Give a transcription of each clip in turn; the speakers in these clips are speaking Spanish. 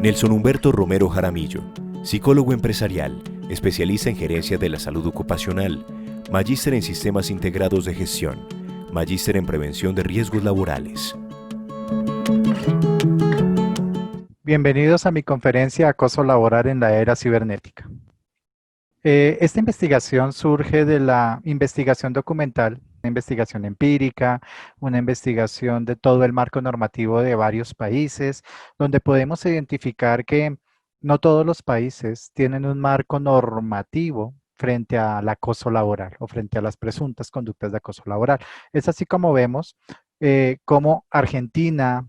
Nelson Humberto Romero Jaramillo, psicólogo empresarial, especialista en gerencia de la salud ocupacional, magíster en sistemas integrados de gestión, magíster en prevención de riesgos laborales. Bienvenidos a mi conferencia Acoso laboral en la era cibernética. Esta investigación surge de la investigación documental, una investigación empírica, una investigación de todo el marco normativo de varios países, donde podemos identificar que no todos los países tienen un marco normativo frente al acoso laboral o frente a las presuntas conductas de acoso laboral. Es así como vemos cómo Argentina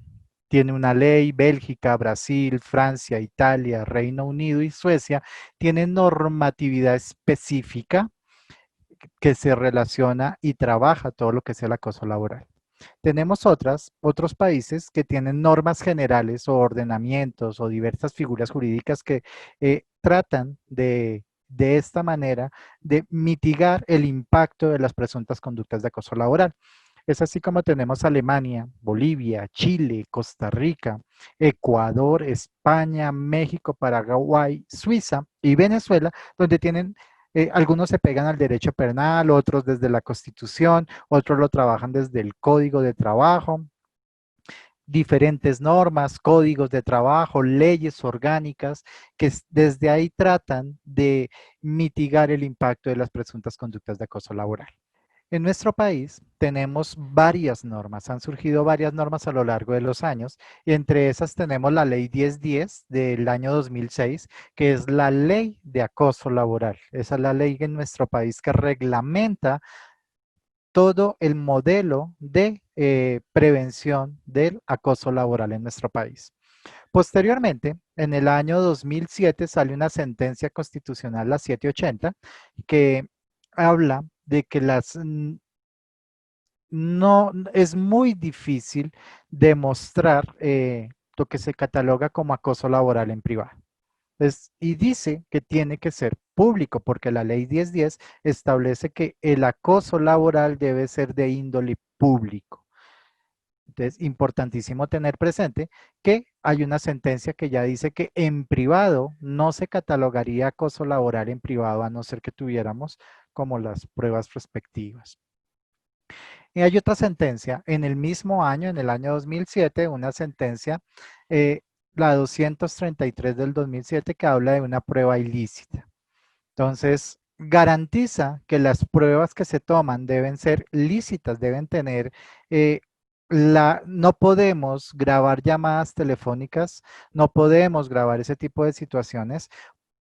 tiene una ley, Bélgica, Brasil, Francia, Italia, Reino Unido y Suecia tienen normatividad específica que se relaciona y trabaja todo lo que sea el acoso laboral. Tenemos otros países que tienen normas generales o ordenamientos o diversas figuras jurídicas que tratan de esta manera de mitigar el impacto de las presuntas conductas de acoso laboral. Es así como tenemos Alemania, Bolivia, Chile, Costa Rica, Ecuador, España, México, Paraguay, Suiza y Venezuela, donde tienen algunos se pegan al derecho penal, otros desde la Constitución, otros lo trabajan desde el Código de Trabajo, diferentes normas, códigos de trabajo, leyes orgánicas, que desde ahí tratan de mitigar el impacto de las presuntas conductas de acoso laboral. En nuestro país tenemos varias normas, han surgido varias normas a lo largo de los años y entre esas tenemos la ley 1010 del año 2006, que es la ley de acoso laboral. Esa es la ley en nuestro país que reglamenta todo el modelo de prevención del acoso laboral en nuestro país. Posteriormente, en el año 2007 sale una sentencia constitucional, la 780, que habla de que no es muy difícil demostrar lo que se cataloga como acoso laboral en privado. Y dice que tiene que ser público porque la ley 1010 establece que el acoso laboral debe ser de índole público. Entonces, importantísimo tener presente que hay una sentencia que ya dice que en privado no se catalogaría acoso laboral en privado a no ser que tuviéramos como las pruebas respectivas. Y hay otra sentencia en el mismo año, en el año 2007, una sentencia, la 233 del 2007, que habla de una prueba ilícita. Entonces, garantiza que las pruebas que se toman deben ser lícitas, deben tener, no podemos grabar llamadas telefónicas, no podemos grabar ese tipo de situaciones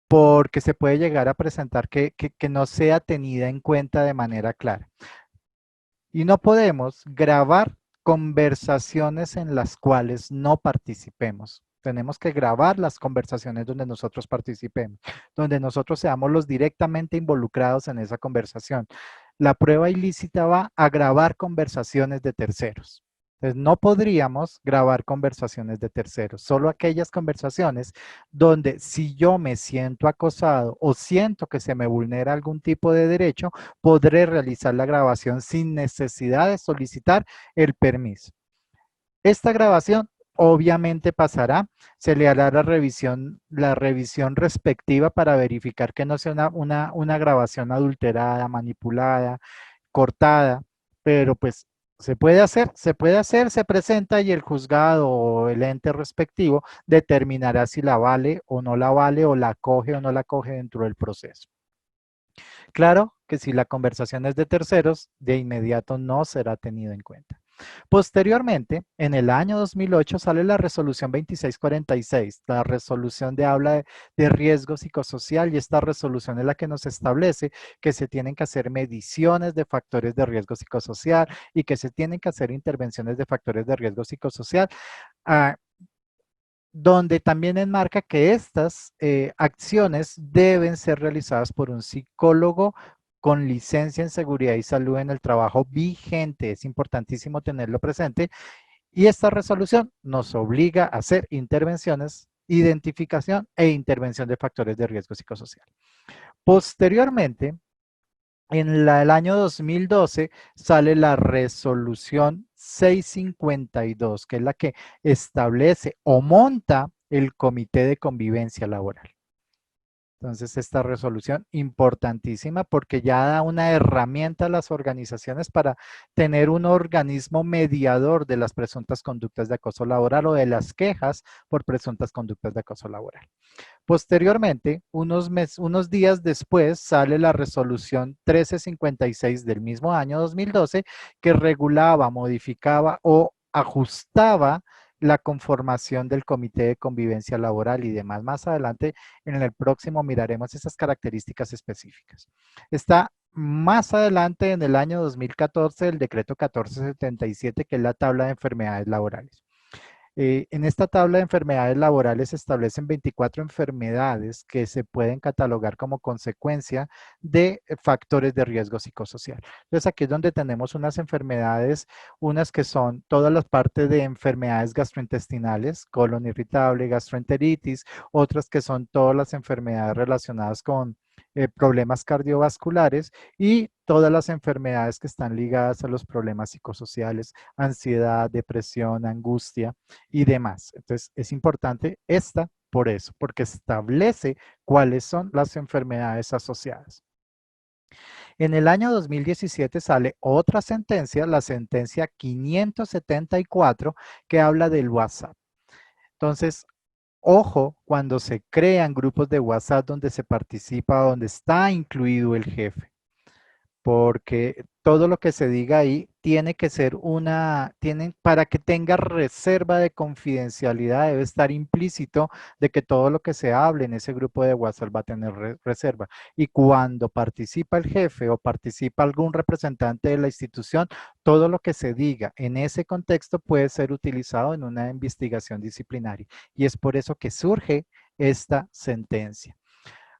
porque se puede llegar a presentar que no sea tenida en cuenta de manera clara. Y no podemos grabar conversaciones en las cuales no participemos. Tenemos que grabar las conversaciones donde nosotros participemos, donde nosotros seamos los directamente involucrados en esa conversación. La prueba ilícita va a grabar conversaciones de terceros. Entonces, no podríamos grabar conversaciones de terceros, solo aquellas conversaciones donde si yo me siento acosado o siento que se me vulnera algún tipo de derecho, podré realizar la grabación sin necesidad de solicitar el permiso. Esta grabación obviamente pasará, se le hará la revisión respectiva para verificar que no sea una grabación adulterada, manipulada, cortada, pero pues se puede hacer, se presenta y el juzgado o el ente respectivo determinará si la vale o no la vale o la coge o no la coge dentro del proceso. Claro que si la conversación es de terceros, de inmediato no será tenido en cuenta. Posteriormente, en el año 2008 sale la resolución 2646, la resolución de riesgo psicosocial, y esta resolución es la que nos establece que se tienen que hacer mediciones de factores de riesgo psicosocial y que se tienen que hacer intervenciones de factores de riesgo psicosocial, ah, donde también enmarca que estas acciones deben ser realizadas por un psicólogo con licencia en seguridad y salud en el trabajo vigente. Es importantísimo tenerlo presente. Y esta resolución nos obliga a hacer intervenciones, identificación e intervención de factores de riesgo psicosocial. Posteriormente, en el año 2012 sale la resolución 652, que es la que establece o monta el Comité de Convivencia Laboral. Entonces, esta resolución importantísima porque ya da una herramienta a las organizaciones para tener un organismo mediador de las presuntas conductas de acoso laboral o de las quejas por presuntas conductas de acoso laboral. Posteriormente, unos días después, sale la resolución 1356 del mismo año 2012 que regulaba, modificaba o ajustaba la conformación del Comité de Convivencia Laboral y demás. Más adelante, en el próximo, miraremos esas características específicas. Está más adelante, en el año 2014, el decreto 1477, que es la tabla de enfermedades laborales. En esta tabla de enfermedades laborales se establecen 24 enfermedades que se pueden catalogar como consecuencia de factores de riesgo psicosocial. Entonces aquí es donde tenemos unas enfermedades, unas que son todas las partes de enfermedades gastrointestinales, colon irritable, gastroenteritis, otras que son todas las enfermedades relacionadas con problemas cardiovasculares y todas las enfermedades que están ligadas a los problemas psicosociales, ansiedad, depresión, angustia y demás. Entonces, es importante esta por eso, porque establece cuáles son las enfermedades asociadas. En el año 2017 sale otra sentencia, la sentencia 574, que habla del WhatsApp. Entonces, ojo cuando se crean grupos de WhatsApp donde se participa, donde está incluido el jefe, porque todo lo que se diga ahí tiene que ser para que tenga reserva de confidencialidad, debe estar implícito de que todo lo que se hable en ese grupo de WhatsApp va a tener reserva. Y cuando participa el jefe o participa algún representante de la institución, todo lo que se diga en ese contexto puede ser utilizado en una investigación disciplinaria. Y es por eso que surge esta sentencia.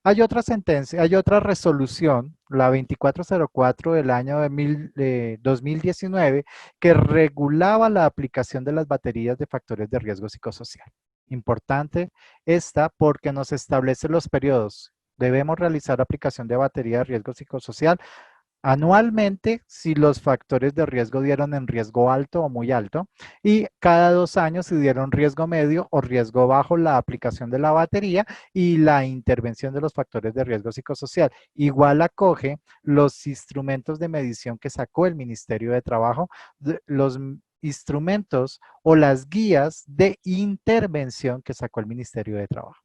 Hay otra sentencia, hay otra resolución, la 2404 del año 2019, que regulaba la aplicación de las baterías de factores de riesgo psicosocial. Importante esta porque nos establece los periodos. Debemos realizar aplicación de batería de riesgo psicosocial anualmente si los factores de riesgo dieron en riesgo alto o muy alto, y cada 2 años si dieron riesgo medio o riesgo bajo, la aplicación de la batería y la intervención de los factores de riesgo psicosocial. Igual acoge los instrumentos de medición que sacó el Ministerio de Trabajo, los instrumentos o las guías de intervención que sacó el Ministerio de Trabajo.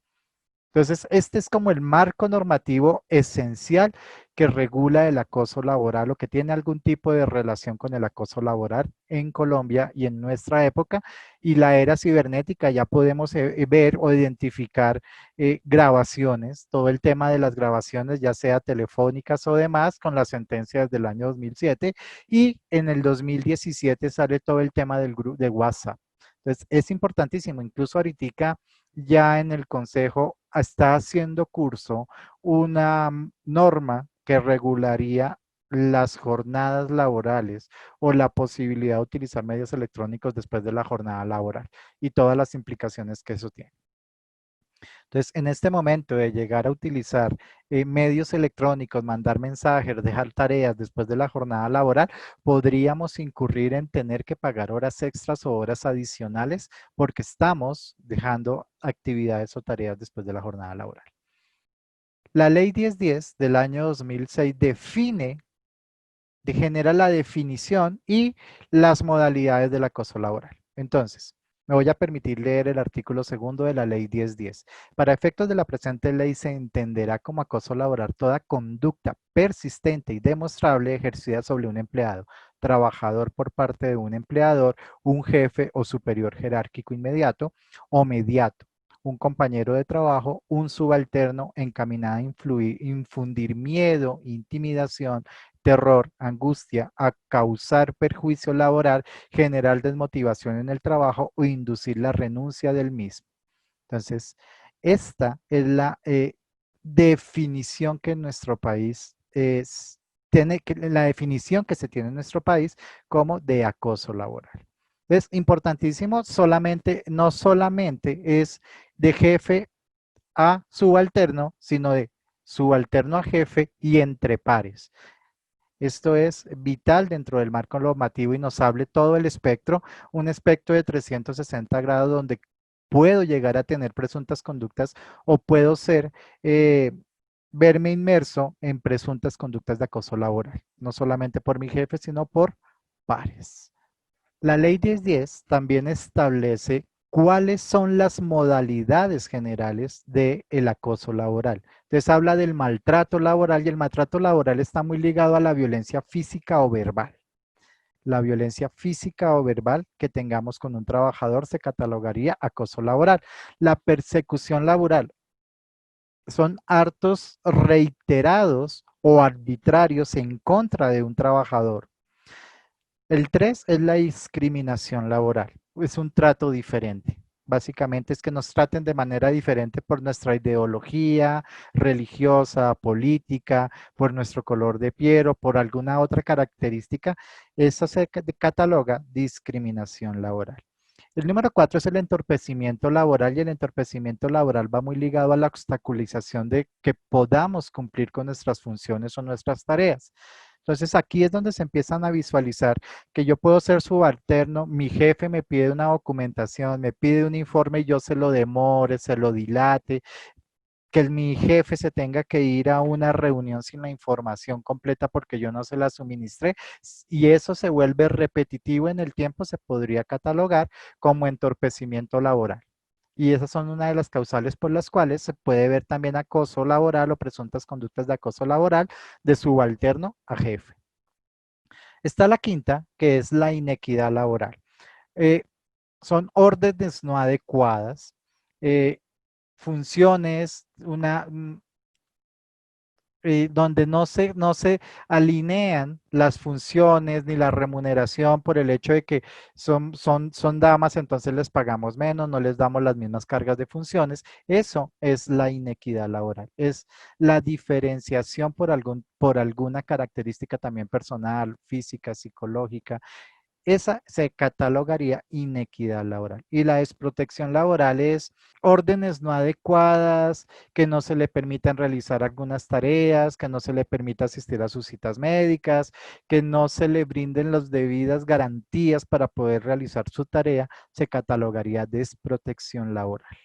Entonces, este es como el marco normativo esencial que regula el acoso laboral o que tiene algún tipo de relación con el acoso laboral en Colombia y en nuestra época. Y la era cibernética, ya podemos ver o identificar grabaciones, todo el tema de las grabaciones, ya sea telefónicas o demás, con las sentencias del año 2007. Y en el 2017 sale todo el tema del grupo de WhatsApp. Entonces, es importantísimo, incluso ahorita ya en el Consejo está haciendo curso una norma que regularía las jornadas laborales o la posibilidad de utilizar medios electrónicos después de la jornada laboral y todas las implicaciones que eso tiene. Entonces, en este momento de llegar a utilizar medios electrónicos, mandar mensajes, dejar tareas después de la jornada laboral, podríamos incurrir en tener que pagar horas extras o horas adicionales porque estamos dejando actividades o tareas después de la jornada laboral. La ley 1010 del año 2006 genera la definición y las modalidades del acoso laboral. Entonces, me voy a permitir leer el artículo segundo de la ley 1010. Para efectos de la presente ley se entenderá como acoso laboral toda conducta persistente y demostrable ejercida sobre un empleado, trabajador por parte de un empleador, un jefe o superior jerárquico inmediato o mediato, un compañero de trabajo, un subalterno encaminado a infundir miedo, intimidación, terror, angustia, a causar perjuicio laboral, generar desmotivación en el trabajo o inducir la renuncia del mismo. Entonces, esta es la definición que en nuestro país la definición que se tiene en nuestro país como de acoso laboral. Es importantísimo, no solamente es de jefe a subalterno, sino de subalterno a jefe y entre pares. Esto es vital dentro del marco normativo y nos hable todo el espectro, un espectro de 360 grados donde puedo llegar a tener presuntas conductas o puedo verme inmerso en presuntas conductas de acoso laboral, no solamente por mi jefe, sino por pares. La ley 1010 también establece cuáles son las modalidades generales del acoso laboral. Entonces habla del maltrato laboral y el maltrato laboral está muy ligado a la violencia física o verbal. La violencia física o verbal que tengamos con un trabajador se catalogaría acoso laboral. La persecución laboral son actos reiterados o arbitrarios en contra de un trabajador. El 3 es la discriminación laboral. Es un trato diferente. Básicamente es que nos traten de manera diferente por nuestra ideología religiosa, política, por nuestro color de piel o por alguna otra característica. Eso se cataloga discriminación laboral. El número 4 es el entorpecimiento laboral y el entorpecimiento laboral va muy ligado a la obstaculización de que podamos cumplir con nuestras funciones o nuestras tareas. Entonces aquí es donde se empiezan a visualizar que yo puedo ser subalterno, mi jefe me pide una documentación, me pide un informe y yo se lo demore, se lo dilate, que mi jefe se tenga que ir a una reunión sin la información completa porque yo no se la suministré y eso se vuelve repetitivo en el tiempo, se podría catalogar como entorpecimiento laboral. Y esas son una de las causales por las cuales se puede ver también acoso laboral o presuntas conductas de acoso laboral de subalterno a jefe. Está la quinta, que es la inequidad laboral. Eh, son órdenes no adecuadas, funciones, donde no se alinean las funciones ni la remuneración por el hecho de que son damas, entonces les pagamos menos, no les damos las mismas cargas de funciones. Eso es la inequidad laboral, es la diferenciación por alguna característica también personal, física, psicológica. Esa se catalogaría inequidad laboral. Y la desprotección laboral es órdenes no adecuadas, que no se le permitan realizar algunas tareas, que no se le permita asistir a sus citas médicas, que no se le brinden las debidas garantías para poder realizar su tarea, se catalogaría desprotección laboral.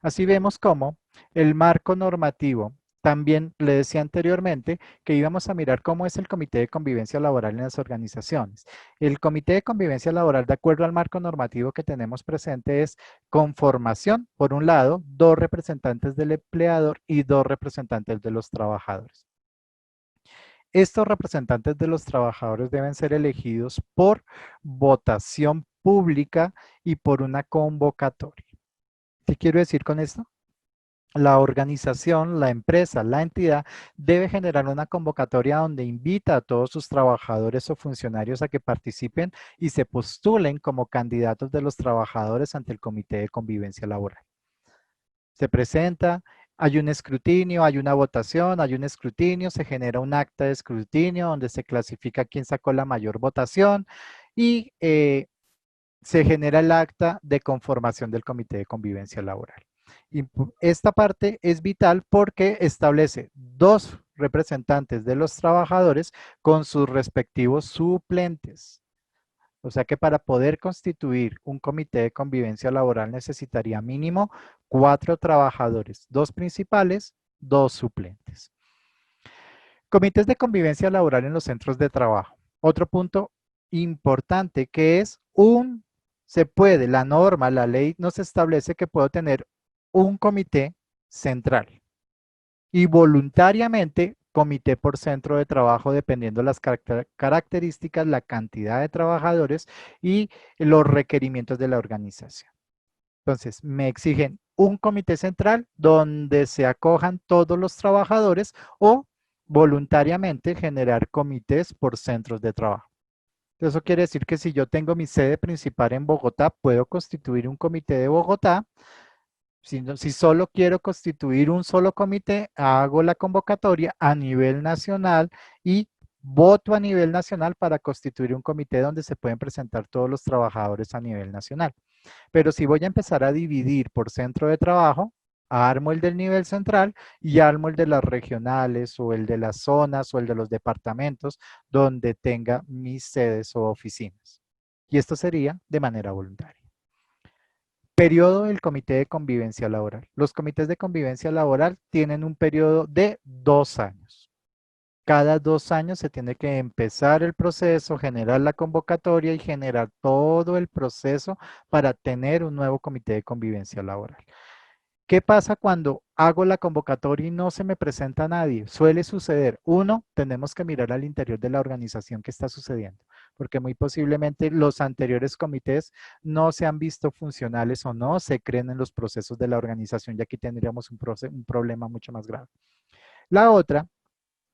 Así vemos cómo el marco normativo, también le decía anteriormente que íbamos a mirar cómo es el Comité de Convivencia Laboral en las organizaciones. El Comité de Convivencia Laboral, de acuerdo al marco normativo que tenemos presente, es conformación, por un lado, 2 representantes del empleador y 2 representantes de los trabajadores. Estos representantes de los trabajadores deben ser elegidos por votación pública y por una convocatoria. ¿Qué quiero decir con esto? La organización, la empresa, la entidad debe generar una convocatoria donde invita a todos sus trabajadores o funcionarios a que participen y se postulen como candidatos de los trabajadores ante el Comité de Convivencia Laboral. Se presenta, hay un escrutinio, hay una votación, hay un escrutinio, se genera un acta de escrutinio donde se clasifica quién sacó la mayor votación y se genera el acta de conformación del Comité de Convivencia Laboral. Y esta parte es vital porque establece dos representantes de los trabajadores con sus respectivos suplentes. O sea que para poder constituir un comité de convivencia laboral necesitaría mínimo 4 trabajadores, 2 principales, 2 suplentes. Comités de convivencia laboral en los centros de trabajo. Otro punto importante que es se puede, la norma, la ley nos establece que puedo tener un comité central y voluntariamente comité por centro de trabajo dependiendo las características, la cantidad de trabajadores y los requerimientos de la organización. Entonces, me exigen un comité central donde se acojan todos los trabajadores o voluntariamente generar comités por centros de trabajo. Eso quiere decir que si yo tengo mi sede principal en Bogotá, puedo constituir un comité de Bogotá. Si solo quiero constituir un solo comité, hago la convocatoria a nivel nacional y voto a nivel nacional para constituir un comité donde se pueden presentar todos los trabajadores a nivel nacional. Pero si voy a empezar a dividir por centro de trabajo, armo el del nivel central y armo el de las regionales o el de las zonas o el de los departamentos donde tenga mis sedes o oficinas. Y esto sería de manera voluntaria. Periodo del comité de convivencia laboral. Los comités de convivencia laboral tienen un periodo de 2 años. Cada 2 años se tiene que empezar el proceso, generar la convocatoria y generar todo el proceso para tener un nuevo comité de convivencia laboral. ¿Qué pasa cuando hago la convocatoria y no se me presenta nadie? Suele suceder. Uno, tenemos que mirar al interior de la organización qué está sucediendo, porque muy posiblemente los anteriores comités no se han visto funcionales o no se creen en los procesos de la organización y aquí tendríamos un problema mucho más grave. La otra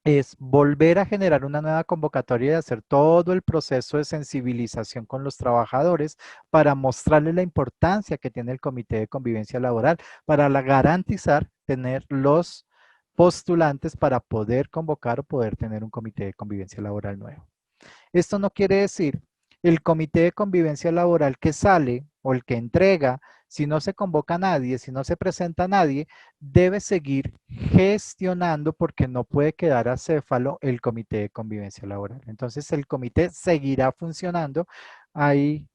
es volver a generar una nueva convocatoria y hacer todo el proceso de sensibilización con los trabajadores para mostrarles la importancia que tiene el comité de convivencia laboral para garantizar tener los postulantes para poder convocar o poder tener un comité de convivencia laboral nuevo. Esto no quiere decir el comité de convivencia laboral que sale o el que entrega, si no se convoca a nadie, si no se presenta a nadie, debe seguir gestionando porque no puede quedar acéfalo el comité de convivencia laboral. Entonces el comité seguirá funcionando. Hay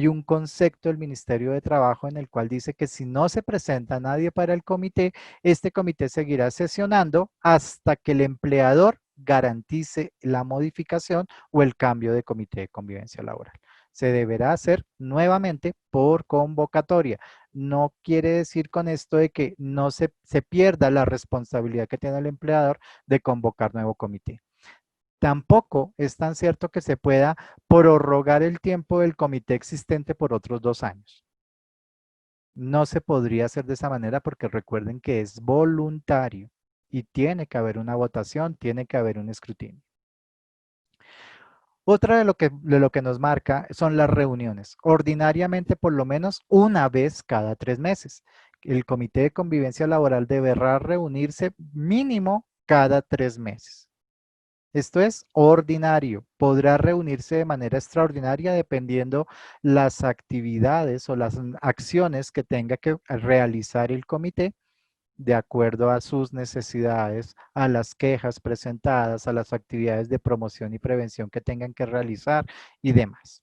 un concepto del Ministerio de Trabajo en el cual dice que si no se presenta nadie para el comité, este comité seguirá sesionando hasta que el empleador garantice la modificación o el cambio de comité de convivencia laboral. Se deberá hacer nuevamente por convocatoria. No quiere decir con esto de que no se pierda la responsabilidad que tiene el empleador de convocar nuevo comité. Tampoco es tan cierto que se pueda prorrogar el tiempo del comité existente por otros 2 años. No se podría hacer de esa manera porque recuerden que es voluntario y tiene que haber una votación, tiene que haber un escrutinio. Otra de lo que nos marca son las reuniones, ordinariamente por lo menos una vez cada 3 meses. El comité de convivencia laboral deberá reunirse mínimo cada 3 meses. Esto es ordinario. Podrá reunirse de manera extraordinaria dependiendo las actividades o las acciones que tenga que realizar el comité de acuerdo a sus necesidades, a las quejas presentadas, a las actividades de promoción y prevención que tengan que realizar y demás.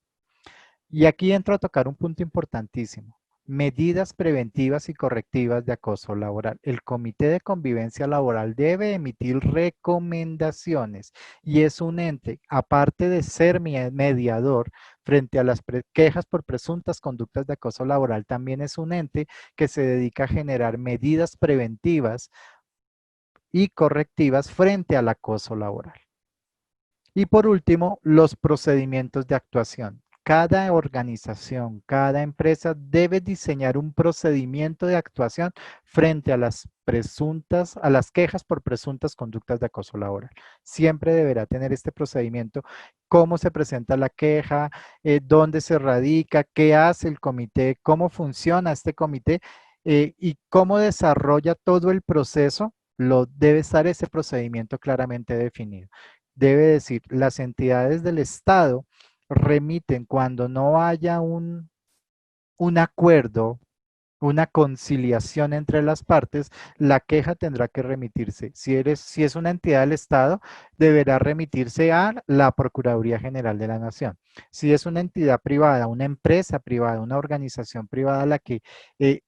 Y aquí entro a tocar un punto importantísimo. Medidas preventivas y correctivas de acoso laboral. El Comité de Convivencia Laboral debe emitir recomendaciones y es un ente, aparte de ser mediador frente a las quejas por presuntas conductas de acoso laboral, también es un ente que se dedica a generar medidas preventivas y correctivas frente al acoso laboral. Y por último, los procedimientos de actuación. Cada organización, cada empresa debe diseñar un procedimiento de actuación frente a las quejas por presuntas conductas de acoso laboral. Siempre deberá tener este procedimiento, cómo se presenta la queja, dónde se radica, qué hace el comité, cómo funciona este comité y cómo desarrolla todo el proceso. Debe estar ese procedimiento claramente definido. Debe decir, las entidades del Estado remiten cuando no haya un acuerdo una conciliación entre las partes, la queja tendrá que remitirse. Si es una entidad del Estado, deberá remitirse a la Procuraduría General de la Nación. Si es una entidad privada, una empresa privada, una organización privada, la que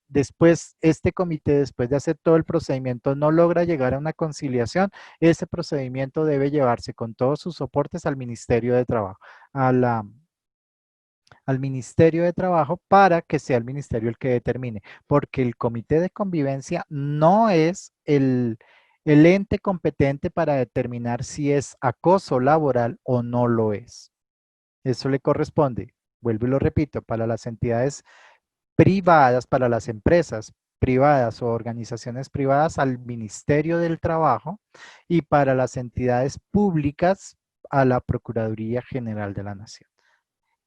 después este comité, después de hacer todo el procedimiento, no logra llegar a una conciliación, ese procedimiento debe llevarse con todos sus soportes al Ministerio de Trabajo, al Ministerio de Trabajo para que sea el ministerio el que determine, porque el comité de convivencia no es el ente competente para determinar si es acoso laboral o no lo es. Eso le corresponde, vuelvo y lo repito, para las entidades privadas, para las empresas privadas o organizaciones privadas al Ministerio del Trabajo y para las entidades públicas a la Procuraduría General de la Nación.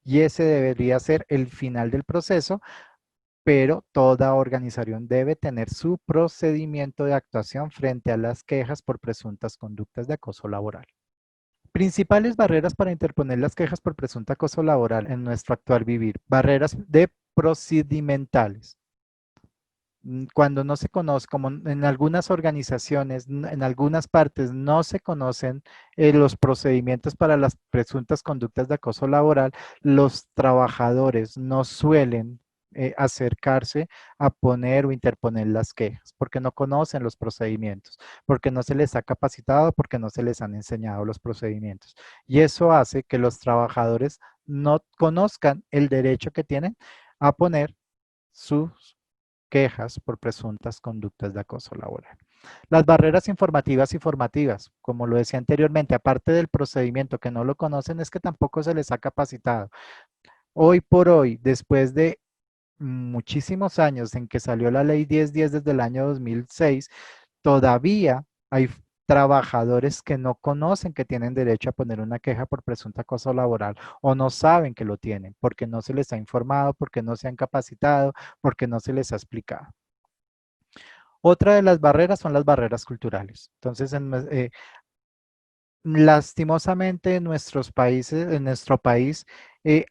Y ese debería ser el final del proceso, pero toda organización debe tener su procedimiento de actuación frente a las quejas por presuntas conductas de acoso laboral. Principales barreras para interponer las quejas por presunto acoso laboral en nuestro actual vivir. Barreras de procedimentales. Cuando no se conoce, como en algunas organizaciones, en algunas partes no se conocen los procedimientos para las presuntas conductas de acoso laboral, los trabajadores no suelen acercarse a poner o interponer las quejas, porque no conocen los procedimientos, porque no se les ha capacitado, porque no se les han enseñado los procedimientos. Y eso hace que los trabajadores no conozcan el derecho que tienen a poner sus quejas por presuntas conductas de acoso laboral. Las barreras informativas y formativas, como lo decía anteriormente, aparte del procedimiento que no lo conocen, es que tampoco se les ha capacitado. Hoy por hoy, después de muchísimos años en que salió la ley 1010 desde el año 2006, todavía hay trabajadores que no conocen que tienen derecho a poner una queja por presunto acoso laboral o no saben que lo tienen porque no se les ha informado, porque no se han capacitado, porque no se les ha explicado. Otra de las barreras son las barreras culturales. Entonces, lastimosamente en nuestros países, en nuestro país, eh,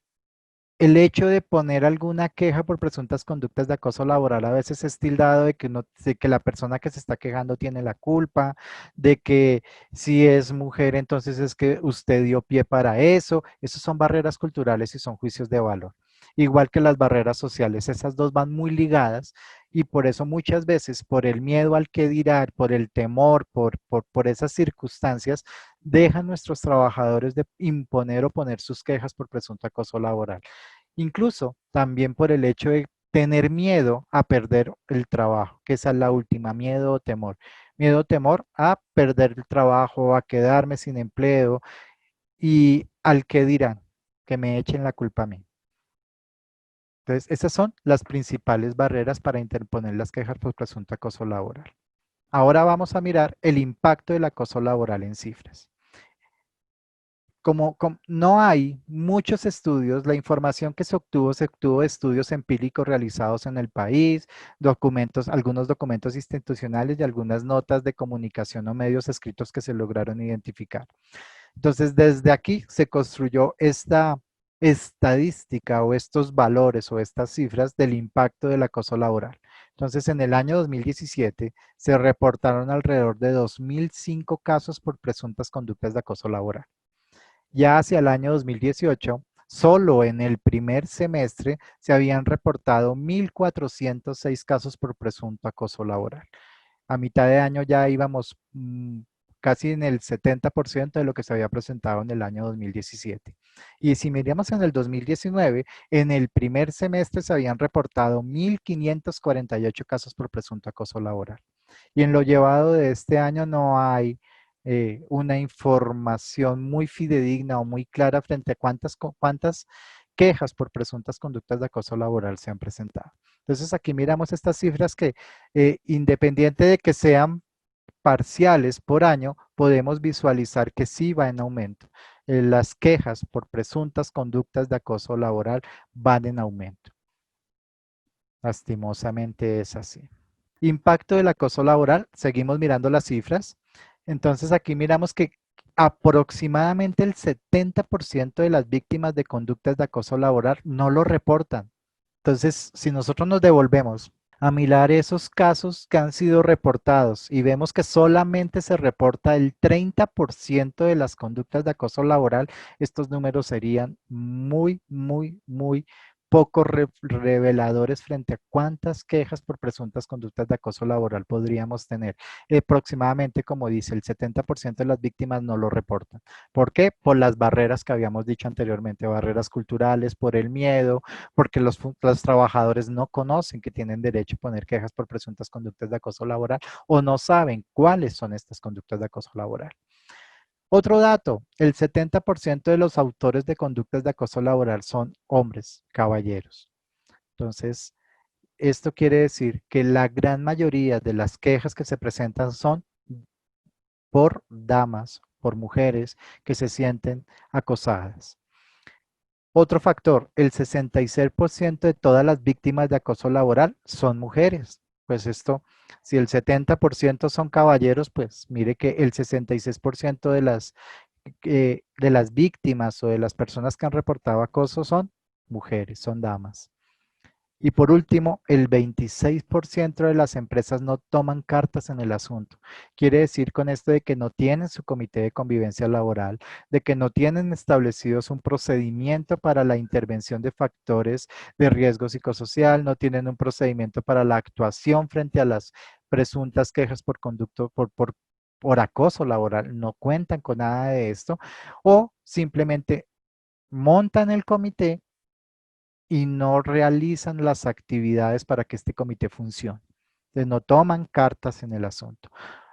el hecho de poner alguna queja por presuntas conductas de acoso laboral a veces es tildado de que la persona que se está quejando tiene la culpa, de que si es mujer, entonces es que usted dio pie para eso. Esas son barreras culturales y son juicios de valor. Igual que las barreras sociales, esas dos van muy ligadas y por eso muchas veces, por el miedo al que dirá, por el temor, por esas circunstancias, dejan nuestros trabajadores de imponer o poner sus quejas por presunto acoso laboral. Incluso también por el hecho de tener miedo a perder el trabajo, que esa es la última, miedo o temor. Miedo o temor a perder el trabajo, a quedarme sin empleo y al que dirán, que me echen la culpa a mí. Entonces, esas son las principales barreras para interponer las quejas por presunto acoso laboral. Ahora vamos a mirar el impacto del acoso laboral en cifras. Como no hay muchos estudios, la información que se obtuvo de estudios empíricos realizados en el país, documentos, algunos documentos institucionales y algunas notas de comunicación o medios escritos que se lograron identificar. Entonces, desde aquí se construyó esta estadística o estos valores o estas cifras del impacto del acoso laboral. Entonces, en el año 2017 se reportaron alrededor de 2005 casos por presuntas conductas de acoso laboral. Ya hacia el año 2018, solo en el primer semestre se habían reportado 1.406 casos por presunto acoso laboral. A mitad de año ya íbamos casi en el 70% de lo que se había presentado en el año 2017. Y si miramos en el 2019, en el primer semestre se habían reportado 1.548 casos por presunto acoso laboral. Y en lo llevado de este año no hay una información muy fidedigna o muy clara frente a cuántas quejas por presuntas conductas de acoso laboral se han presentado. Entonces aquí miramos estas cifras que independiente de que sean parciales por año, podemos visualizar que sí va en aumento. Las quejas por presuntas conductas de acoso laboral van en aumento. Lastimosamente es así. Impacto del acoso laboral, seguimos mirando las cifras. Entonces aquí miramos que aproximadamente el 70% de las víctimas de conductas de acoso laboral no lo reportan. Entonces, si nosotros nos devolvemos A mirar esos casos que han sido reportados y vemos que solamente se reporta el 30% de las conductas de acoso laboral, estos números serían muy poco reveladores frente a cuántas quejas por presuntas conductas de acoso laboral podríamos tener. Aproximadamente, como dice, el 70% de las víctimas no lo reportan. ¿Por qué? Por las barreras que habíamos dicho anteriormente, barreras culturales, por el miedo, porque los trabajadores no conocen que tienen derecho a poner quejas por presuntas conductas de acoso laboral o no saben cuáles son estas conductas de acoso laboral. Otro dato, el 70% de los autores de conductas de acoso laboral son hombres, caballeros. Entonces, esto quiere decir que la gran mayoría de las quejas que se presentan son por damas, por mujeres que se sienten acosadas. Otro factor, el 66% de todas las víctimas de acoso laboral son mujeres. Pues esto, si el 70% son caballeros, pues mire que el 66% de las víctimas o de las personas que han reportado acoso son mujeres, son damas. Y por último, el 26% de las empresas no toman cartas en el asunto. Quiere decir con esto de que no tienen su comité de convivencia laboral, de que no tienen establecidos un procedimiento para la intervención de factores de riesgo psicosocial, no tienen un procedimiento para la actuación frente a las presuntas quejas por conducto, por acoso laboral, no cuentan con nada de esto, o simplemente montan el comité y no realizan las actividades para que este comité funcione. Entonces, no toman cartas en el asunto,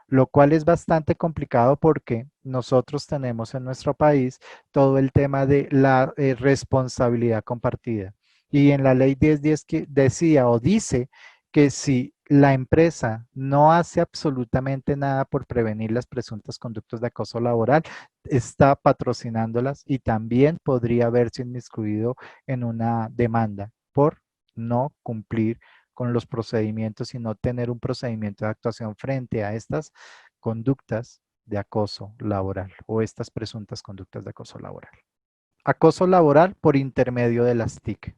lo cual es bastante complicado porque nosotros tenemos en nuestro país todo el tema de la responsabilidad compartida. Y en la ley 1010 que decía o dice que si la empresa no hace absolutamente nada por prevenir las presuntas conductas de acoso laboral, está patrocinándolas y también podría haberse inmiscuido en una demanda por no cumplir con los procedimientos y no tener un procedimiento de actuación frente a estas conductas de acoso laboral o estas presuntas conductas de acoso laboral. Acoso laboral por intermedio de las TIC.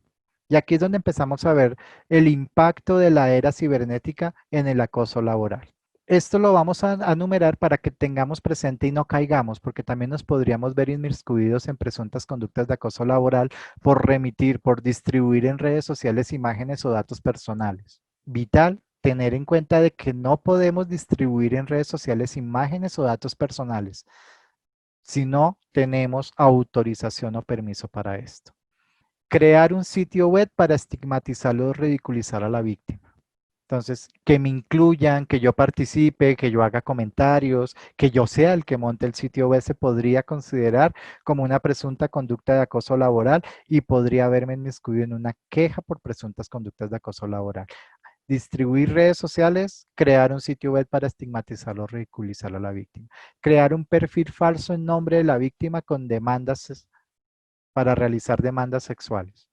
Y aquí es donde empezamos a ver el impacto de la era cibernética en el acoso laboral. Esto lo vamos a numerar para que tengamos presente y no caigamos, porque también nos podríamos ver inmiscuidos en presuntas conductas de acoso laboral por remitir, por distribuir en redes sociales imágenes o datos personales. Vital tener en cuenta de que no podemos distribuir en redes sociales imágenes o datos personales si no tenemos autorización o permiso para esto. Crear un sitio web para estigmatizarlo o ridiculizar a la víctima. Entonces, que me incluyan, que yo participe, que yo haga comentarios, que yo sea el que monte el sitio web, se podría considerar como una presunta conducta de acoso laboral y podría haberme inmiscuido en una queja por presuntas conductas de acoso laboral. Distribuir redes sociales, crear un sitio web para estigmatizarlo o ridiculizarlo a la víctima. Crear un perfil falso en nombre de la víctima con demandas para realizar demandas sexuales.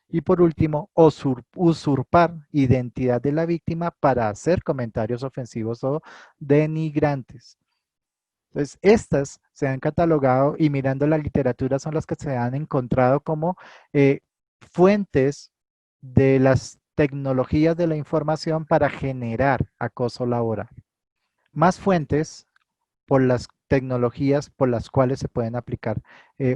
Y por último, usurpar identidad de la víctima para hacer comentarios ofensivos o denigrantes. Entonces, estas se han catalogado y mirando la literatura son las que se han encontrado como fuentes de las tecnologías de la información para generar acoso laboral. Más fuentes por las tecnologías por las cuales se pueden aplicar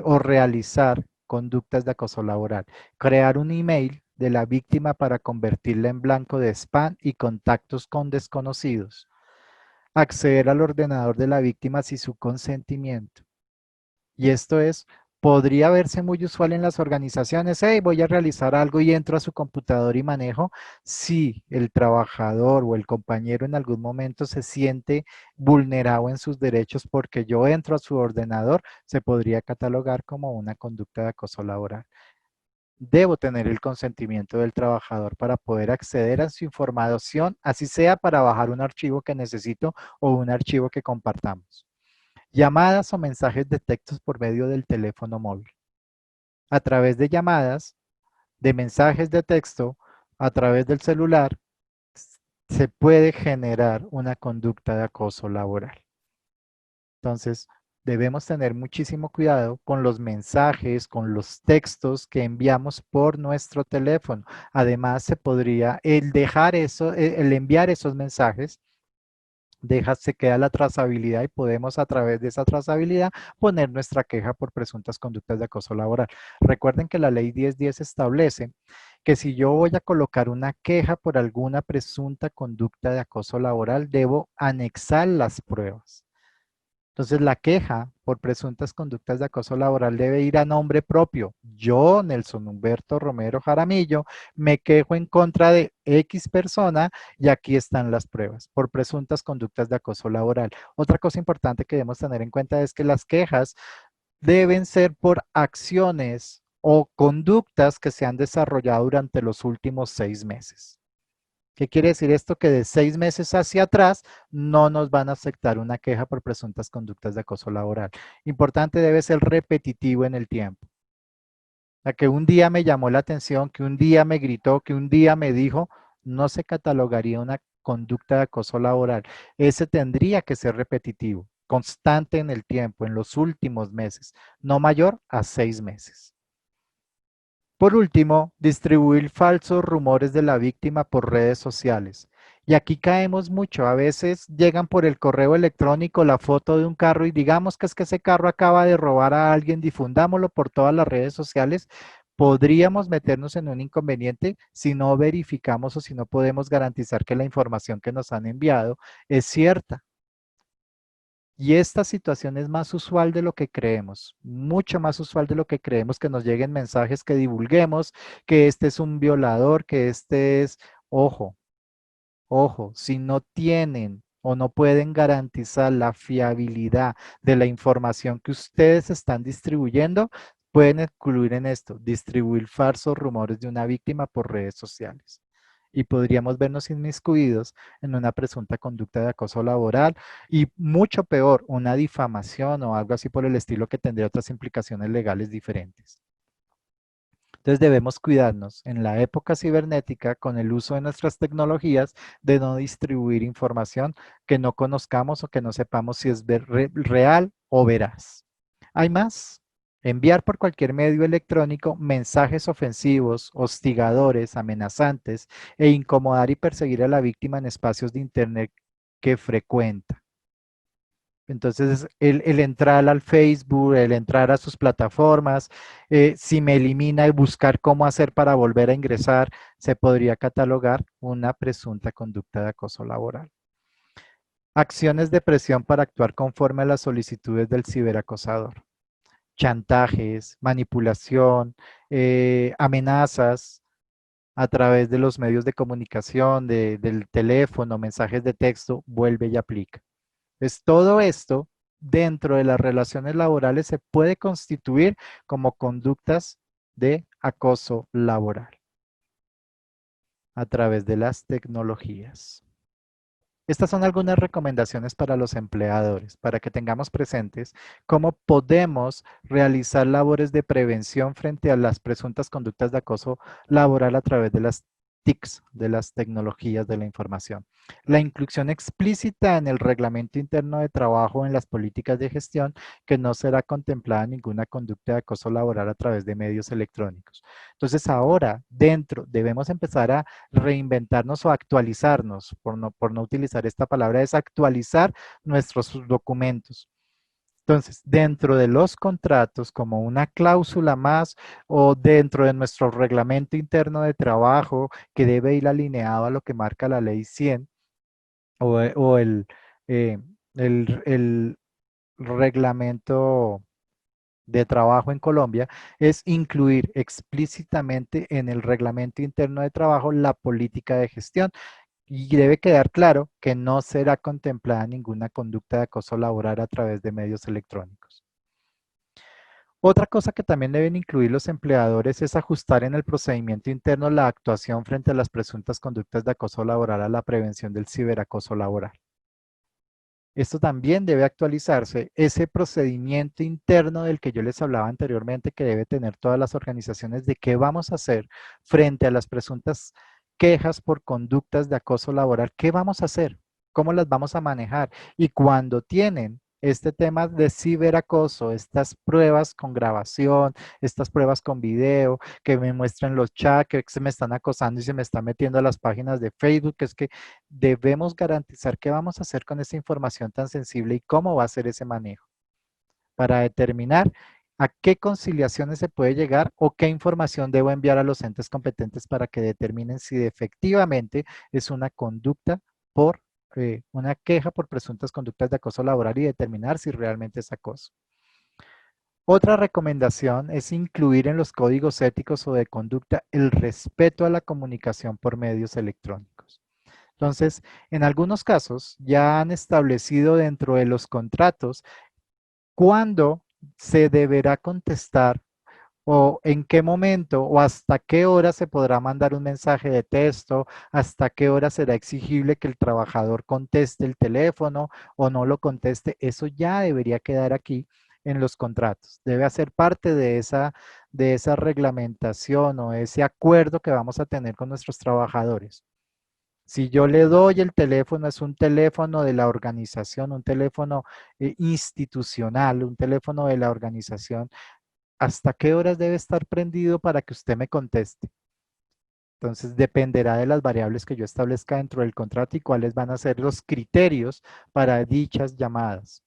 o realizar conductas de acoso laboral. Crear un email de la víctima para convertirla en blanco de spam y contactos con desconocidos. Acceder al ordenador de la víctima sin su consentimiento. Y esto podría verse muy usual en las organizaciones. Hey, voy a realizar algo y entro a su computador y manejo. Si el trabajador o el compañero en algún momento se siente vulnerado en sus derechos porque yo entro a su ordenador, se podría catalogar como una conducta de acoso laboral. Debo tener el consentimiento del trabajador para poder acceder a su información, así sea para bajar un archivo que necesito o un archivo que compartamos. Llamadas o mensajes de textos por medio del teléfono móvil. A través de llamadas, de mensajes de texto, a través del celular, se puede generar una conducta de acoso laboral. Entonces, debemos tener muchísimo cuidado con los mensajes, con los textos que enviamos por nuestro teléfono. Además, se podría, el enviar esos mensajes, se queda la trazabilidad y podemos a través de esa trazabilidad poner nuestra queja por presuntas conductas de acoso laboral. Recuerden que la ley 1010 establece que si yo voy a colocar una queja por alguna presunta conducta de acoso laboral, debo anexar las pruebas. Entonces, la queja por presuntas conductas de acoso laboral debe ir a nombre propio. Yo, Nelson Humberto Romero Jaramillo, me quejo en contra de X persona y aquí están las pruebas por presuntas conductas de acoso laboral. Otra cosa importante que debemos tener en cuenta es que las quejas deben ser por acciones o conductas que se han desarrollado durante los últimos 6 meses. ¿Qué quiere decir esto? Que de 6 meses hacia atrás no nos van a aceptar una queja por presuntas conductas de acoso laboral. Importante, debe ser repetitivo en el tiempo. O sea, que un día me llamó la atención, que un día me gritó, que un día me dijo, no se catalogaría una conducta de acoso laboral. Ese tendría que ser repetitivo, constante en el tiempo, en los últimos meses, no mayor a 6 meses. Por último, distribuir falsos rumores de la víctima por redes sociales. Y aquí caemos mucho. A veces llegan por el correo electrónico la foto de un carro y digamos que es que ese carro acaba de robar a alguien, difundámoslo por todas las redes sociales. Podríamos meternos en un inconveniente si no verificamos o si no podemos garantizar que la información que nos han enviado es cierta. Y esta situación es más usual de lo que creemos, mucho más usual de lo que creemos, que nos lleguen mensajes que divulguemos, que este es un violador, que este es, ojo, ojo, si no tienen o no pueden garantizar la fiabilidad de la información que ustedes están distribuyendo, pueden incluir en esto, distribuir falsos rumores de una víctima por redes sociales. Y podríamos vernos inmiscuidos en una presunta conducta de acoso laboral y mucho peor, una difamación o algo así por el estilo que tendría otras implicaciones legales diferentes. Entonces debemos cuidarnos en la época cibernética con el uso de nuestras tecnologías de no distribuir información que no conozcamos o que no sepamos si es real o veraz. Hay más. Enviar por cualquier medio electrónico mensajes ofensivos, hostigadores, amenazantes e incomodar y perseguir a la víctima en espacios de Internet que frecuenta. Entonces, el entrar al Facebook, el entrar a sus plataformas, si me elimina el buscar cómo hacer para volver a ingresar, se podría catalogar una presunta conducta de acoso laboral. Acciones de presión para actuar conforme a las solicitudes del ciberacosador. Chantajes, manipulación, amenazas a través de los medios de comunicación, del teléfono, mensajes de texto, vuelve y aplica. Pues todo esto dentro de las relaciones laborales se puede constituir como conductas de acoso laboral a través de las tecnologías. Estas son algunas recomendaciones para los empleadores, para que tengamos presentes cómo podemos realizar labores de prevención frente a las presuntas conductas de acoso laboral a través de las TICs, de las tecnologías de la información. La inclusión explícita en el reglamento interno de trabajo en las políticas de gestión que no será contemplada ninguna conducta de acoso laboral a través de medios electrónicos. Entonces ahora debemos empezar a reinventarnos o actualizarnos, por no utilizar esta palabra, es actualizar nuestros documentos. Entonces, dentro de los contratos, como una cláusula más o dentro de nuestro reglamento interno de trabajo que debe ir alineado a lo que marca la ley 100 o eh, el reglamento de trabajo en Colombia, es incluir explícitamente en el reglamento interno de trabajo la política de gestión y debe quedar claro que no será contemplada ninguna conducta de acoso laboral a través de medios electrónicos. Otra cosa que también deben incluir los empleadores es ajustar en el procedimiento interno la actuación frente a las presuntas conductas de acoso laboral a la prevención del ciberacoso laboral. Esto también debe actualizarse, ese procedimiento interno del que yo les hablaba anteriormente que debe tener todas las organizaciones de qué vamos a hacer frente a las presuntas quejas por conductas de acoso laboral. ¿Qué vamos a hacer? ¿Cómo las vamos a manejar? Y cuando tienen este tema de ciberacoso, estas pruebas con grabación, estas pruebas con video, que me muestran los chats, que se me están acosando y se me están metiendo a las páginas de Facebook, es que debemos garantizar qué vamos a hacer con esa información tan sensible y cómo va a ser ese manejo para determinar a qué conciliaciones se puede llegar o qué información debo enviar a los entes competentes para que determinen si efectivamente es una conducta por una queja por presuntas conductas de acoso laboral y determinar si realmente es acoso. Otra recomendación es incluir en los códigos éticos o de conducta el respeto a la comunicación por medios electrónicos. Entonces, en algunos casos ya han establecido dentro de los contratos cuándo se deberá contestar o en qué momento o hasta qué hora se podrá mandar un mensaje de texto, hasta qué hora será exigible que el trabajador conteste el teléfono o no lo conteste. Eso ya debería quedar aquí en los contratos. Debe hacer parte de esa reglamentación o ese acuerdo que vamos a tener con nuestros trabajadores. Si yo le doy el teléfono, es un teléfono de la organización, un teléfono institucional, un teléfono de la organización, ¿hasta qué horas debe estar prendido para que usted me conteste? Entonces, dependerá de las variables que yo establezca dentro del contrato y cuáles van a ser los criterios para dichas llamadas.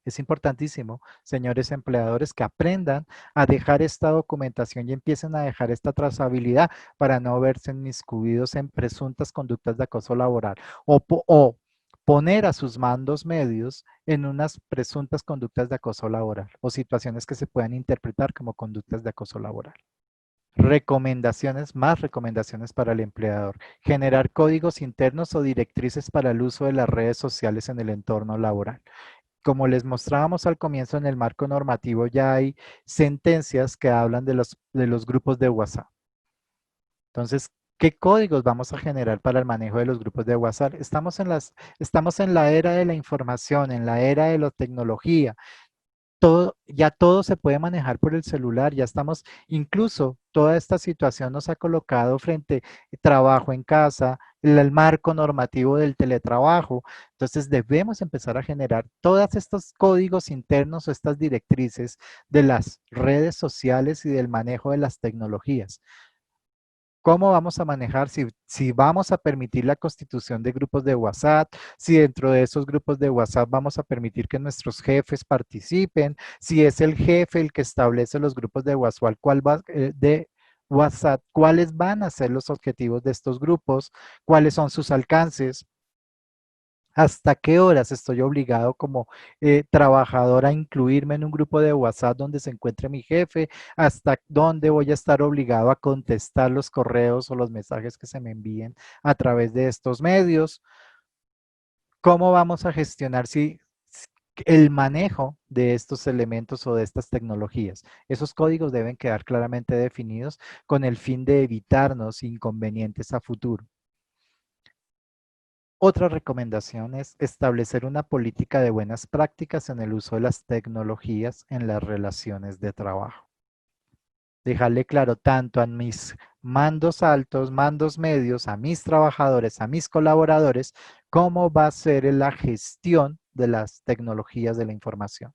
Es importantísimo, señores empleadores, que aprendan a dejar esta documentación y empiecen a dejar esta trazabilidad para no verse inmiscuidos en presuntas conductas de acoso laboral o poner a sus mandos medios en unas presuntas conductas de acoso laboral o situaciones que se puedan interpretar como conductas de acoso laboral. Recomendaciones, más recomendaciones para el empleador. Generar códigos internos o directrices para el uso de las redes sociales en el entorno laboral. Como les mostrábamos al comienzo en el marco normativo, ya hay sentencias que hablan de los grupos de WhatsApp. Entonces, ¿qué códigos vamos a generar para el manejo de los grupos de WhatsApp? Estamos en la era de la información, en la era de la tecnología. Ya todo se puede manejar por el celular, ya estamos, incluso toda esta situación nos ha colocado frente trabajo en casa, el marco normativo del teletrabajo. Entonces debemos empezar a generar todos estos códigos internos o estas directrices de las redes sociales y del manejo de las tecnologías. ¿Cómo vamos a manejar si vamos a permitir la constitución de grupos de WhatsApp, si dentro de esos grupos de WhatsApp vamos a permitir que nuestros jefes participen, si es el jefe el que establece los grupos de WhatsApp, cuáles van a ser los objetivos de estos grupos, cuáles son sus alcances? ¿Hasta qué horas estoy obligado como trabajador a incluirme en un grupo de WhatsApp donde se encuentre mi jefe? ¿Hasta dónde voy a estar obligado a contestar los correos o los mensajes que se me envíen a través de estos medios? ¿Cómo vamos a gestionar el manejo de estos elementos o de estas tecnologías? Esos códigos deben quedar claramente definidos con el fin de evitarnos inconvenientes a futuro. Otra recomendación es establecer una política de buenas prácticas en el uso de las tecnologías en las relaciones de trabajo. Dejarle claro tanto a mis mandos altos, mandos medios, a mis trabajadores, a mis colaboradores, cómo va a ser la gestión de las tecnologías de la información.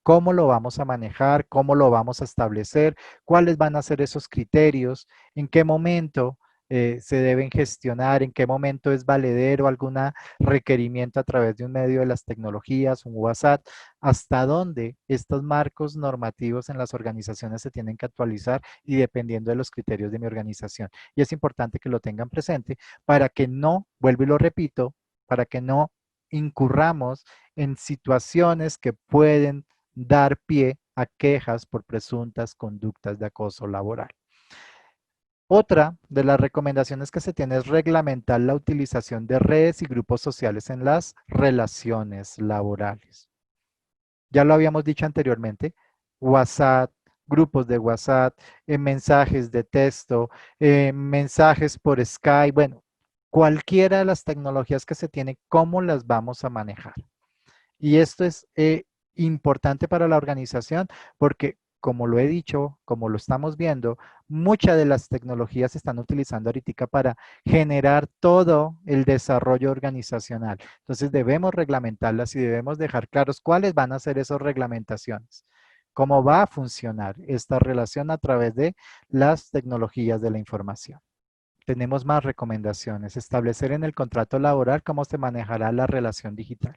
¿Cómo lo vamos a manejar? ¿Cómo lo vamos a establecer? ¿Cuáles van a ser esos criterios? ¿En qué momento se deben gestionar? ¿En qué momento es valedero algún requerimiento a través de un medio de las tecnologías, un WhatsApp? ¿Hasta dónde estos marcos normativos en las organizaciones se tienen que actualizar y dependiendo de los criterios de mi organización? Y es importante que lo tengan presente para que no, vuelvo y lo repito, para que no incurramos en situaciones que pueden dar pie a quejas por presuntas conductas de acoso laboral. Otra de las recomendaciones que se tiene es reglamentar la utilización de redes y grupos sociales en las relaciones laborales. Ya lo habíamos dicho anteriormente, WhatsApp, grupos de WhatsApp, mensajes de texto, mensajes por Skype, bueno, cualquiera de las tecnologías que se tiene, ¿cómo las vamos a manejar? Y esto es importante para la organización porque como lo he dicho, como lo estamos viendo, muchas de las tecnologías se están utilizando ahorita para generar todo el desarrollo organizacional. Entonces debemos reglamentarlas y debemos dejar claros cuáles van a ser esas reglamentaciones, cómo va a funcionar esta relación a través de las tecnologías de la información. Tenemos más recomendaciones. Establecer en el contrato laboral cómo se manejará la relación digital.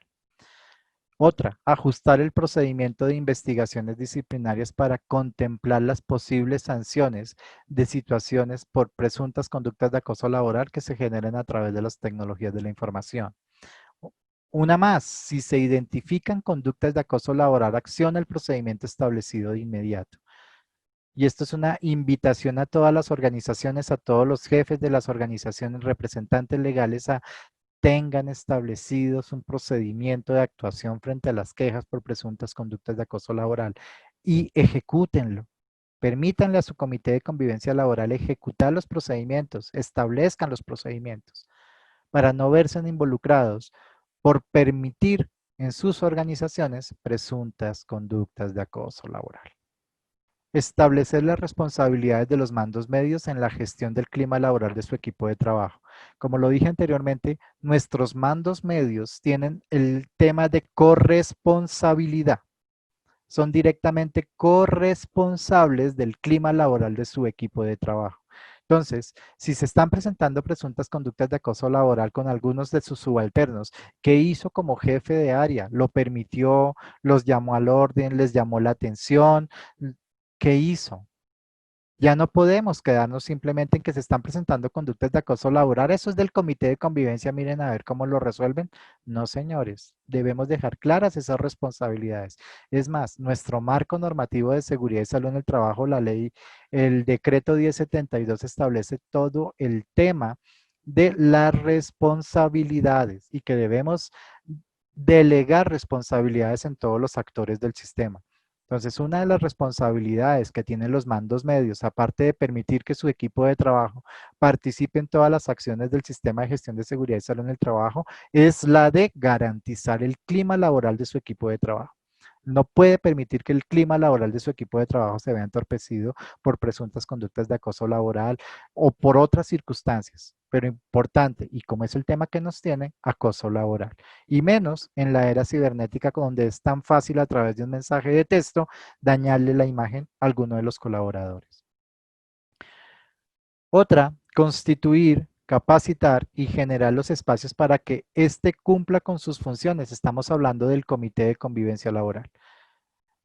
Otra, ajustar el procedimiento de investigaciones disciplinarias para contemplar las posibles sanciones de situaciones por presuntas conductas de acoso laboral que se generen a través de las tecnologías de la información. Una más, si se identifican conductas de acoso laboral, acciona el procedimiento establecido de inmediato. Y esto es una invitación a todas las organizaciones, a todos los jefes de las organizaciones, representantes legales, a tengan establecidos un procedimiento de actuación frente a las quejas por presuntas conductas de acoso laboral y ejecútenlo. Permítanle a su comité de convivencia laboral ejecutar los procedimientos, establezcan los procedimientos para no verse involucrados por permitir en sus organizaciones presuntas conductas de acoso laboral. Establecer las responsabilidades de los mandos medios en la gestión del clima laboral de su equipo de trabajo. Como lo dije anteriormente, nuestros mandos medios tienen el tema de corresponsabilidad. Son directamente corresponsables del clima laboral de su equipo de trabajo. Entonces, si se están presentando presuntas conductas de acoso laboral con algunos de sus subalternos, ¿qué hizo como jefe de área? ¿Lo permitió? ¿Los llamó al orden? ¿Les llamó la atención? ¿Qué hizo? Ya no podemos quedarnos simplemente en que se están presentando conductas de acoso laboral. Eso es del comité de convivencia, miren a ver cómo lo resuelven. No, señores, debemos dejar claras esas responsabilidades. Es más, nuestro marco normativo de seguridad y salud en el trabajo, la ley, el decreto 1072 establece todo el tema de las responsabilidades y que debemos delegar responsabilidades en todos los actores del sistema. Entonces, una de las responsabilidades que tienen los mandos medios, aparte de permitir que su equipo de trabajo participe en todas las acciones del sistema de gestión de seguridad y salud en el trabajo, es la de garantizar el clima laboral de su equipo de trabajo. No puede permitir que el clima laboral de su equipo de trabajo se vea entorpecido por presuntas conductas de acoso laboral o por otras circunstancias. Pero importante, y como es el tema que nos tiene, acoso laboral. Y menos en la era cibernética donde es tan fácil a través de un mensaje de texto dañarle la imagen a alguno de los colaboradores. Otra, constituir, capacitar y generar los espacios para que éste cumpla con sus funciones. Estamos hablando del comité de convivencia laboral.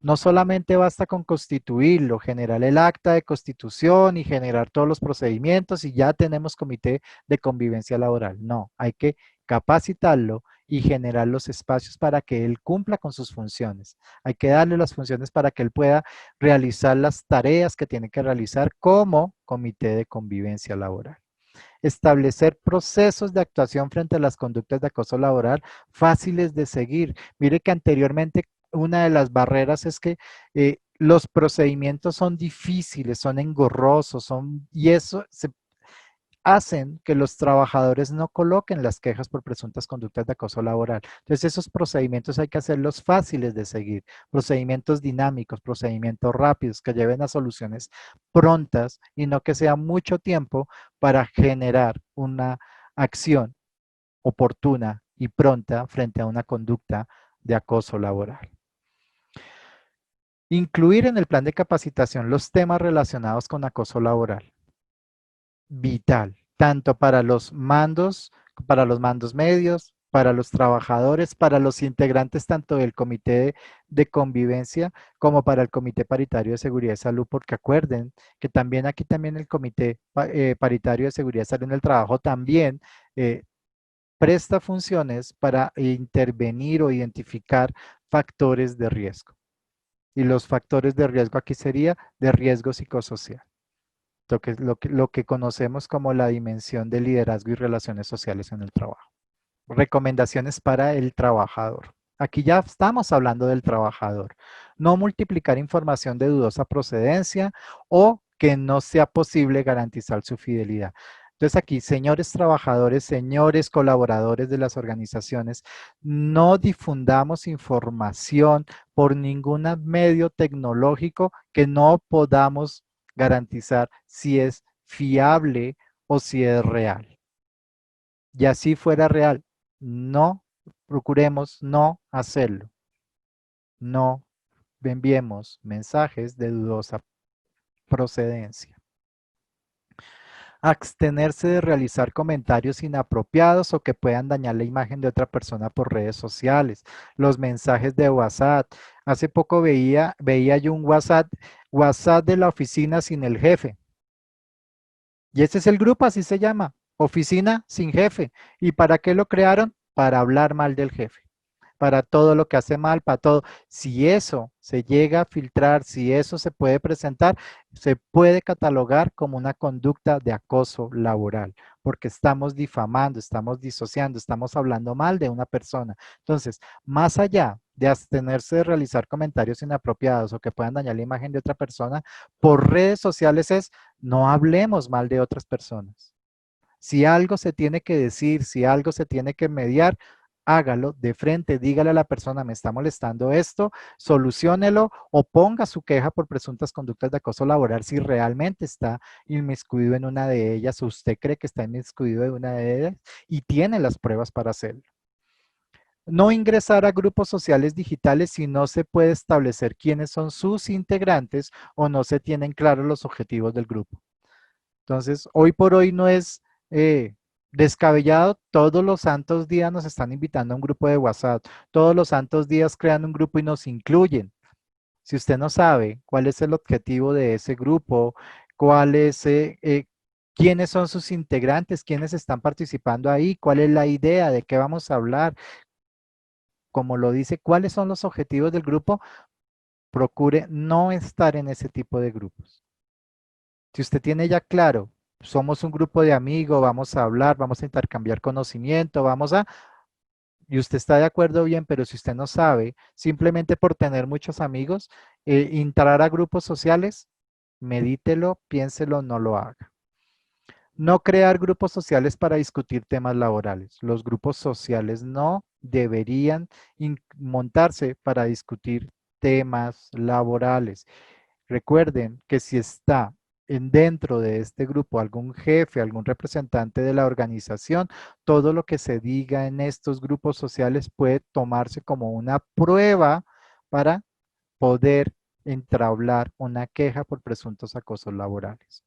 No solamente basta con constituirlo, generar el acta de constitución y generar todos los procedimientos y ya tenemos comité de convivencia laboral. No, hay que capacitarlo y generar los espacios para que él cumpla con sus funciones. Hay que darle las funciones para que él pueda realizar las tareas que tiene que realizar como comité de convivencia laboral. Establecer procesos de actuación frente a las conductas de acoso laboral fáciles de seguir. Mire que anteriormente una de las barreras es que los procedimientos son difíciles, son engorrosos, y eso hacen que los trabajadores no coloquen las quejas por presuntas conductas de acoso laboral. Entonces, esos procedimientos hay que hacerlos fáciles de seguir, procedimientos dinámicos, procedimientos rápidos que lleven a soluciones prontas y no que sea mucho tiempo para generar una acción oportuna y pronta frente a una conducta de acoso laboral. Incluir en el plan de capacitación los temas relacionados con acoso laboral. Vital, tanto para los mandos medios, para los trabajadores, para los integrantes tanto del comité de convivencia como para el comité paritario de seguridad y salud, porque acuerden que también aquí también el comité paritario de seguridad y salud en el trabajo también presta funciones para intervenir o identificar factores de riesgo. Y los factores de riesgo aquí sería de riesgo psicosocial, lo que conocemos como la dimensión de liderazgo y relaciones sociales en el trabajo. Recomendaciones para el trabajador. Aquí ya estamos hablando del trabajador. No multiplicar información de dudosa procedencia o que no sea posible garantizar su fidelidad. Entonces aquí, señores trabajadores, señores colaboradores de las organizaciones, no difundamos información por ningún medio tecnológico que no podamos garantizar si es fiable o si es real. Y así fuera real, no procuremos no hacerlo. No enviemos mensajes de dudosa procedencia. Abstenerse de realizar comentarios inapropiados o que puedan dañar la imagen de otra persona por redes sociales. Los mensajes de WhatsApp. Hace poco veía yo un WhatsApp de la oficina sin el jefe. Y ese es el grupo, así se llama, oficina sin jefe. ¿Y para qué lo crearon? Para hablar mal del jefe, para todo lo que hace mal, para todo. Si eso se llega a filtrar, si eso se puede presentar, se puede catalogar como una conducta de acoso laboral, porque estamos difamando, estamos disociando, estamos hablando mal de una persona. Entonces, más allá de abstenerse de realizar comentarios inapropiados o que puedan dañar la imagen de otra persona, por redes sociales es no hablemos mal de otras personas. Si algo se tiene que decir, si algo se tiene que mediar, hágalo de frente, dígale a la persona, me está molestando esto, soluciónelo o ponga su queja por presuntas conductas de acoso laboral si realmente está inmiscuido en una de ellas o usted cree que está inmiscuido en una de ellas y tiene las pruebas para hacerlo. No ingresar a grupos sociales digitales si no se puede establecer quiénes son sus integrantes o no se tienen claros los objetivos del grupo. Entonces, hoy por hoy no es descabellado, todos los santos días nos están invitando a un grupo de WhatsApp, todos los santos días crean un grupo y nos incluyen. Si usted no sabe cuál es el objetivo de ese grupo, cuál es, quiénes son sus integrantes, quiénes están participando ahí, cuál es la idea, de qué vamos a hablar, como lo dice, cuáles son los objetivos del grupo, procure no estar en ese tipo de grupos. Si usted tiene ya claro, somos un grupo de amigos, vamos a hablar, vamos a intercambiar conocimiento, y usted está de acuerdo bien, pero si usted no sabe, simplemente por tener muchos amigos, entrar a grupos sociales, medítelo, piénselo, no lo haga. No crear grupos sociales para discutir temas laborales. Los grupos sociales no deberían montarse para discutir temas laborales. Recuerden que si está dentro de este grupo algún jefe, algún representante de la organización, todo lo que se diga en estos grupos sociales puede tomarse como una prueba para poder entablar una queja por presuntos acosos laborales.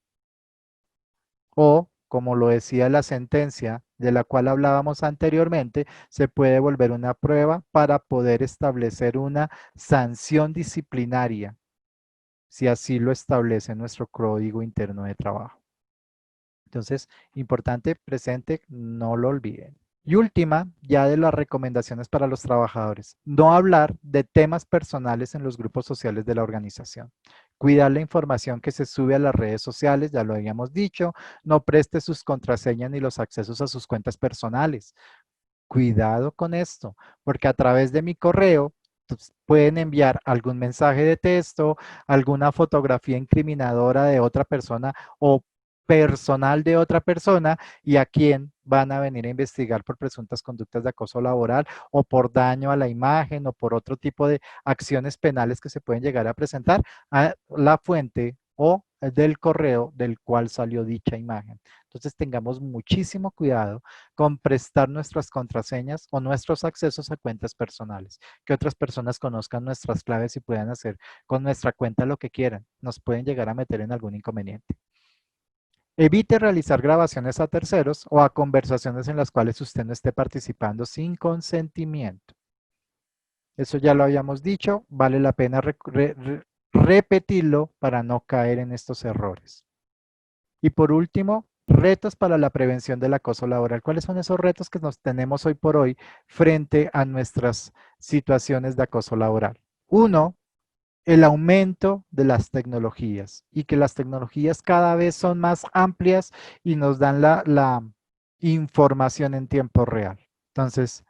O, como lo decía la sentencia de la cual hablábamos anteriormente, se puede volver una prueba para poder establecer una sanción disciplinaria si así lo establece nuestro código interno de trabajo. Entonces, importante, presente, no lo olviden. Y última, ya de las recomendaciones para los trabajadores. No hablar de temas personales en los grupos sociales de la organización. Cuidar la información que se sube a las redes sociales, ya lo habíamos dicho. No preste sus contraseñas ni los accesos a sus cuentas personales. Cuidado con esto, porque a través de mi correo pueden enviar algún mensaje de texto, alguna fotografía incriminadora de otra persona o personal de otra persona y a quién van a venir a investigar por presuntas conductas de acoso laboral o por daño a la imagen o por otro tipo de acciones penales que se pueden llegar a presentar a la fuente o del correo del cual salió dicha imagen. Entonces tengamos muchísimo cuidado con prestar nuestras contraseñas o nuestros accesos a cuentas personales, que otras personas conozcan nuestras claves y puedan hacer con nuestra cuenta lo que quieran. Nos pueden llegar a meter en algún inconveniente. Evite realizar grabaciones a terceros o a conversaciones en las cuales usted no esté participando sin consentimiento. Eso ya lo habíamos dicho, vale la pena repetirlo para no caer en estos errores. Y por último, retos para la prevención del acoso laboral. ¿Cuáles son esos retos que nos tenemos hoy por hoy frente a nuestras situaciones de acoso laboral? Uno, el aumento de las tecnologías y que las tecnologías cada vez son más amplias y nos dan la información en tiempo real. Entonces,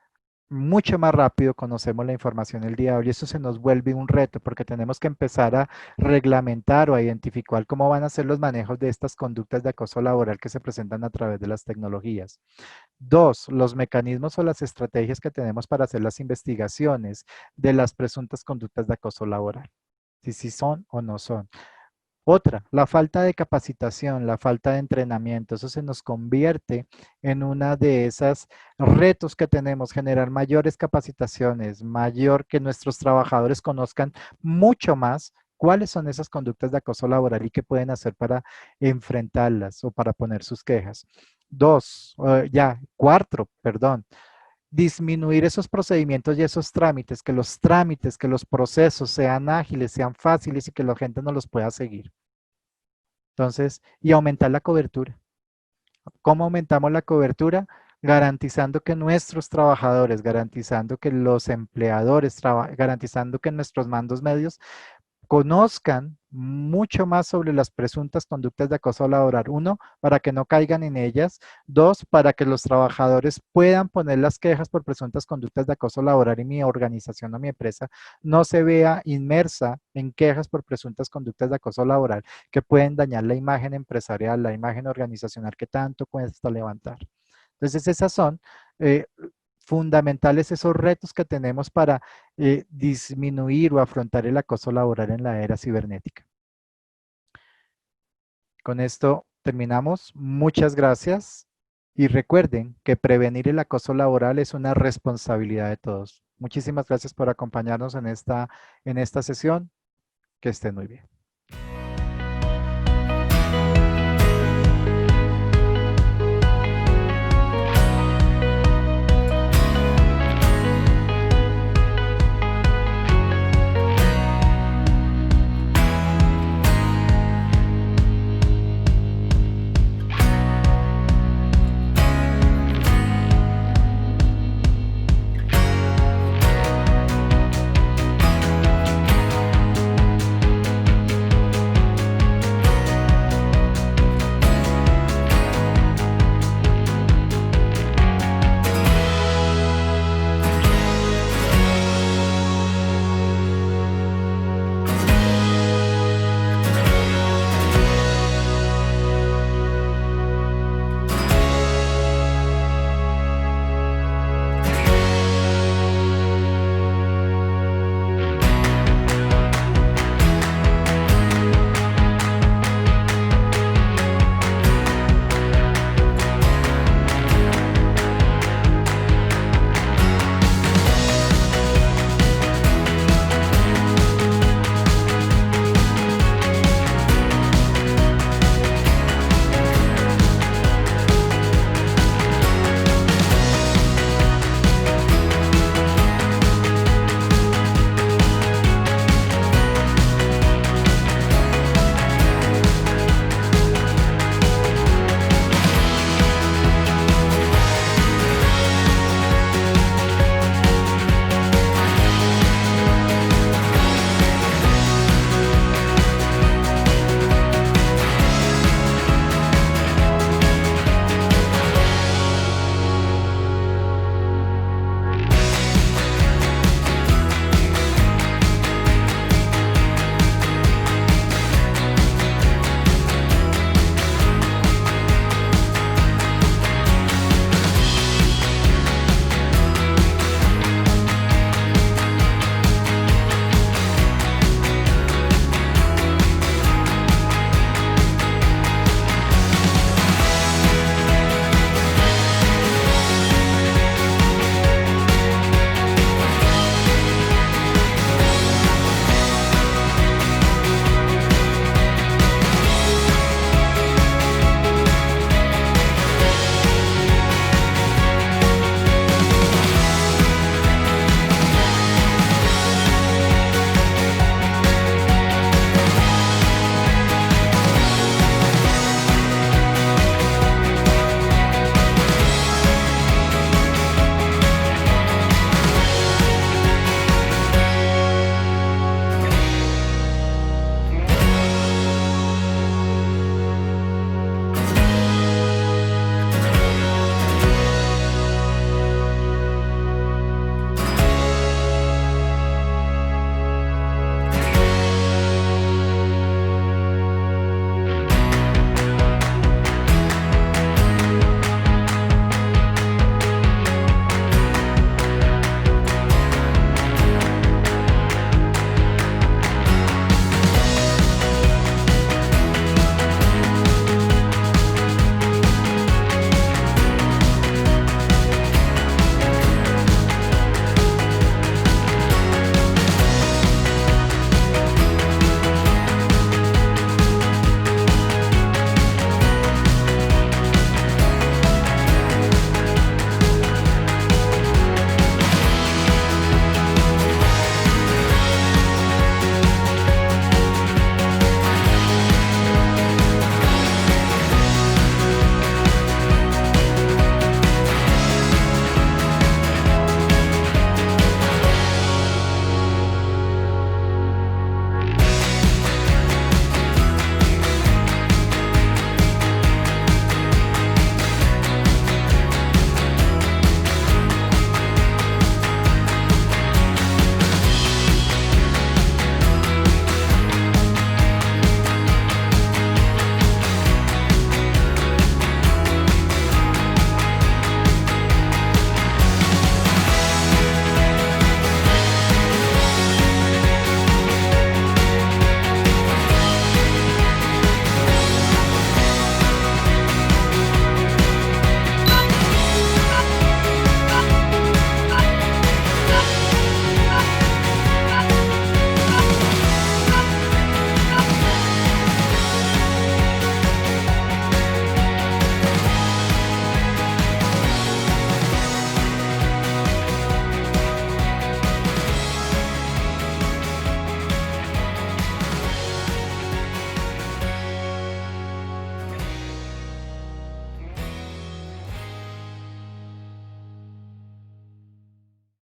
mucho más rápido conocemos la información el día de hoy. Eso se nos vuelve un reto porque tenemos que empezar a reglamentar o a identificar cómo van a ser los manejos de estas conductas de acoso laboral que se presentan a través de las tecnologías. Dos, los mecanismos o las estrategias que tenemos para hacer las investigaciones de las presuntas conductas de acoso laboral, si sí son o no son. Otra, la falta de capacitación, la falta de entrenamiento, eso se nos convierte en una de esas retos que tenemos, generar mayores capacitaciones, mayor que nuestros trabajadores conozcan mucho más cuáles son esas conductas de acoso laboral y qué pueden hacer para enfrentarlas o para poner sus quejas. Dos, cuarto, perdón, disminuir esos procedimientos y esos trámites, que los procesos sean ágiles, sean fáciles y que la gente no los pueda seguir. Entonces, y aumentar la cobertura. ¿Cómo aumentamos la cobertura? Garantizando que nuestros trabajadores, garantizando que los empleadores, garantizando que nuestros mandos medios conozcan mucho más sobre las presuntas conductas de acoso laboral. Uno, para que no caigan en ellas. Dos, para que los trabajadores puedan poner las quejas por presuntas conductas de acoso laboral y mi organización o mi empresa no se vea inmersa en quejas por presuntas conductas de acoso laboral que pueden dañar la imagen empresarial, la imagen organizacional que tanto cuesta levantar. Entonces, esas son fundamentales esos retos que tenemos para disminuir o afrontar el acoso laboral en la era cibernética. Con esto terminamos. Muchas gracias y recuerden que prevenir el acoso laboral es una responsabilidad de todos. Muchísimas gracias por acompañarnos en esta sesión. Que estén muy bien.